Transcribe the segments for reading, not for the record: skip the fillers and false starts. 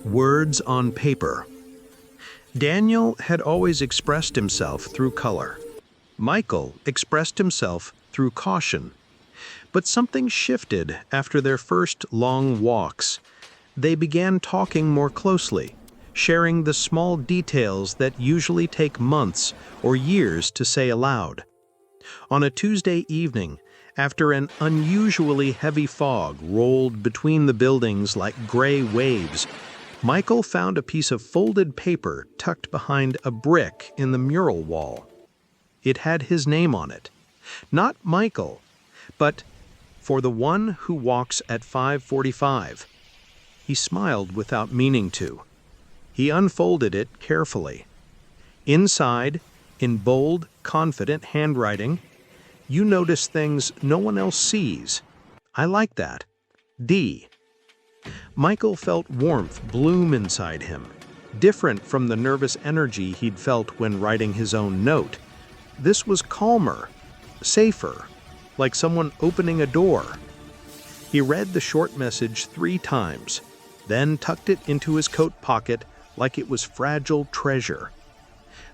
Words on paper. Daniel had always expressed himself through color. Michael expressed himself through caution. But something shifted after their first long walks. They began talking more closely, sharing the small details that usually take months or years to say aloud. On a Tuesday evening, after an unusually heavy fog rolled between the buildings like gray waves, Michael found a piece of folded paper tucked behind a brick in the mural wall. It had his name on it. Not Michael, but "For the one who walks at 5:45. He smiled without meaning to. He unfolded it carefully. Inside, in bold, confident handwriting, "You notice things no one else sees. I like that. D." Michael felt warmth bloom inside him, different from the nervous energy he'd felt when writing his own note. This was calmer, safer, like someone opening a door. He read the short message 3 times, then tucked it into his coat pocket like it was fragile treasure.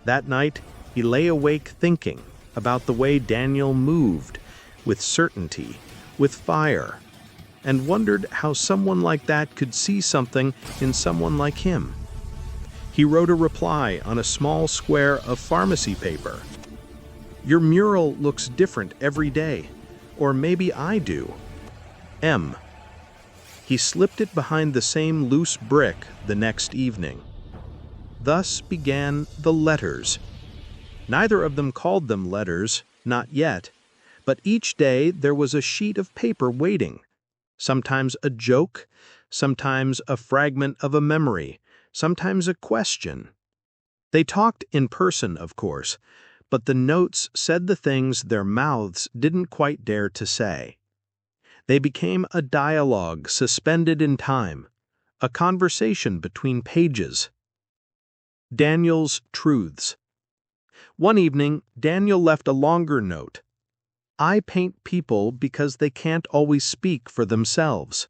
That night, he lay awake thinking about the way Daniel moved, with certainty, with fire, and wondered how someone like that could see something in someone like him. He wrote a reply on a small square of pharmacy paper. "Your mural looks different every day, or maybe I do. M." He slipped it behind the same loose brick the next evening. Thus began the letters. Neither of them called them letters, not yet, but each day there was a sheet of paper waiting. Sometimes a joke, sometimes a fragment of a memory, sometimes a question. They talked in person, of course, but the notes said the things their mouths didn't quite dare to say. They became a dialogue suspended in time, a conversation between pages. Daniel's truths. One evening, Daniel left a longer note. "I paint people because they can't always speak for themselves.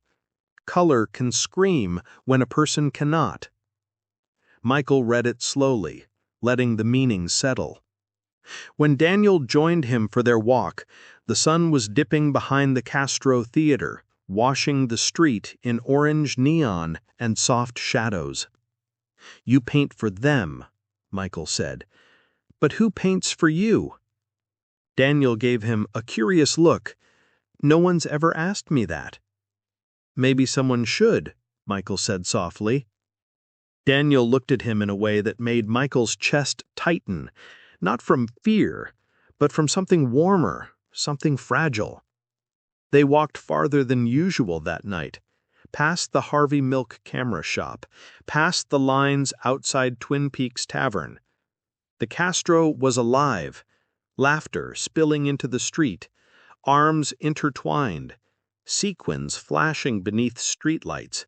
Color can scream when a person cannot." Michael read it slowly, letting the meaning settle. When Daniel joined him for their walk, the sun was dipping behind the Castro Theater, washing the street in orange neon and soft shadows. "You paint for them," Michael said. "But who paints for you?" Daniel gave him a curious look. "No one's ever asked me that." "Maybe someone should," Michael said softly. Daniel looked at him in a way that made Michael's chest tighten, not from fear, but from something warmer, something fragile. They walked farther than usual that night, past the Harvey Milk camera shop, past the lines outside Twin Peaks Tavern. The Castro was alive, laughter spilling into the street, arms intertwined, sequins flashing beneath streetlights.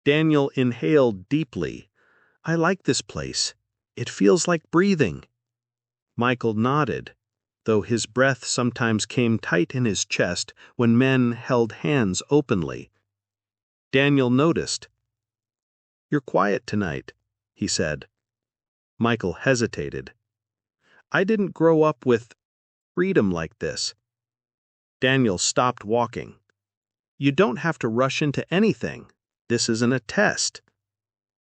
Daniel inhaled deeply. "I like this place. It feels like breathing." Michael nodded, though his breath sometimes came tight in his chest when men held hands openly. Daniel noticed. "You're quiet tonight," he said. Michael hesitated. "I didn't grow up with freedom like this." Daniel stopped walking. "You don't have to rush into anything. This isn't a test."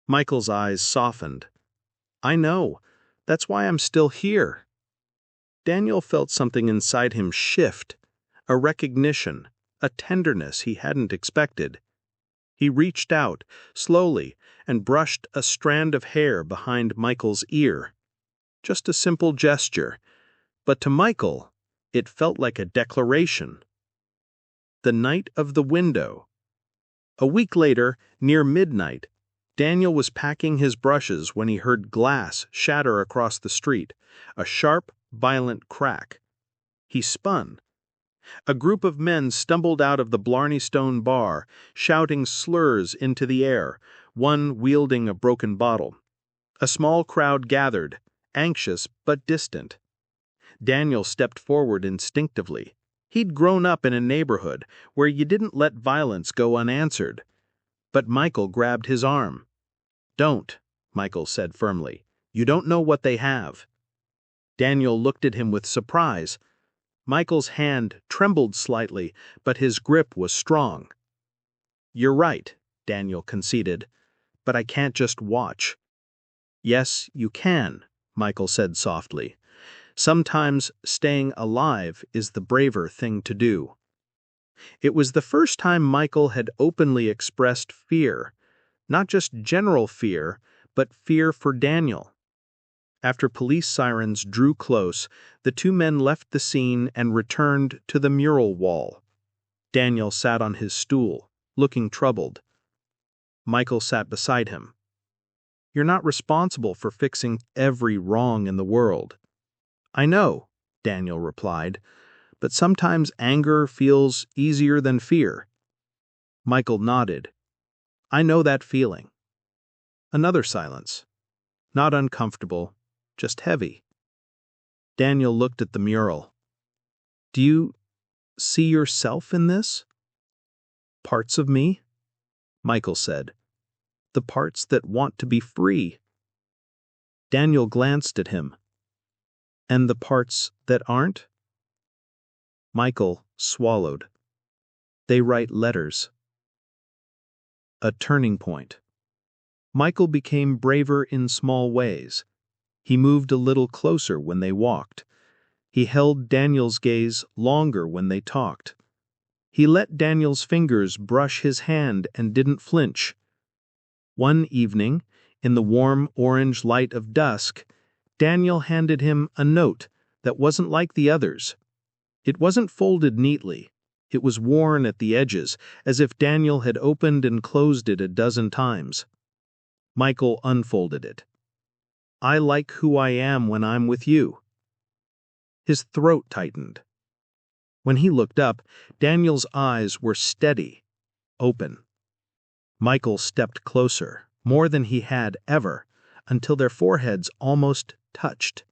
Michael's eyes softened. "I know. That's why I'm still here." Daniel felt something inside him shift, a recognition, a tenderness he hadn't expected. He reached out, slowly, and brushed a strand of hair behind Michael's ear. Just a simple gesture, but to Michael, it felt like a declaration. The night of the window. A week later, near midnight, Daniel was packing his brushes when he heard glass shatter across the street, a sharp, violent crack. He spun. A group of men stumbled out of the Blarney Stone bar, shouting slurs into the air, one wielding a broken bottle. A small crowd gathered, anxious but distant. Daniel stepped forward instinctively. He'd grown up in a neighborhood where you didn't let violence go unanswered. But Michael grabbed his arm. "Don't," Michael said firmly. "You don't know what they have." Daniel looked at him with surprise. Michael's hand trembled slightly, but his grip was strong. "You're right," Daniel conceded, "but I can't just watch." "Yes, you can," Michael said softly. "Sometimes staying alive is the braver thing to do." It was the first time Michael had openly expressed fear, not just general fear, but fear for Daniel. After police sirens drew close, the two men left the scene and returned to the mural wall. Daniel sat on his stool, looking troubled. Michael sat beside him. "You're not responsible for fixing every wrong in the world." "I know," Daniel replied, "but sometimes anger feels easier than fear." Michael nodded. "I know that feeling." Another silence. Not uncomfortable, just heavy. Daniel looked at the mural. "Do you see yourself in this?" "Parts of me," Michael said. "The parts that want to be free." Daniel glanced at him. "And the parts that aren't?" Michael swallowed. "They write letters." A turning point. Michael became braver in small ways. He moved a little closer when they walked. He held Daniel's gaze longer when they talked. He let Daniel's fingers brush his hand and didn't flinch. One evening, in the warm orange light of dusk, Daniel handed him a note that wasn't like the others. It wasn't folded neatly. It was worn at the edges, as if Daniel had opened and closed it a dozen times. Michael unfolded it. "I like who I am when I'm with you." His throat tightened. When he looked up, Daniel's eyes were steady, open. Michael stepped closer, more than he had ever, until their foreheads almost touched.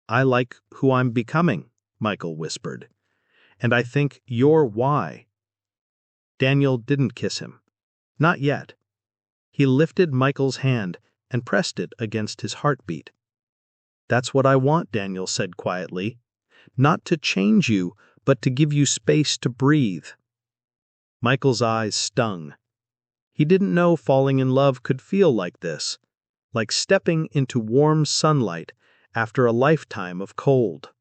"I like who I'm becoming," Michael whispered. "And I think you're why." Daniel didn't kiss him. Not yet. He lifted Michael's hand and pressed it against his heartbeat. "That's what I want," Daniel said quietly. "Not to change you, but to give you space to breathe." Michael's eyes stung. He didn't know falling in love could feel like this, like stepping into warm sunlight after a lifetime of cold.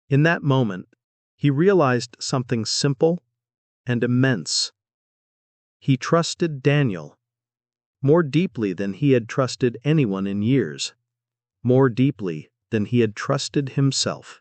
In that moment, he realized something simple and immense. He trusted Daniel more deeply than he had trusted anyone in years, more deeply than he had trusted himself.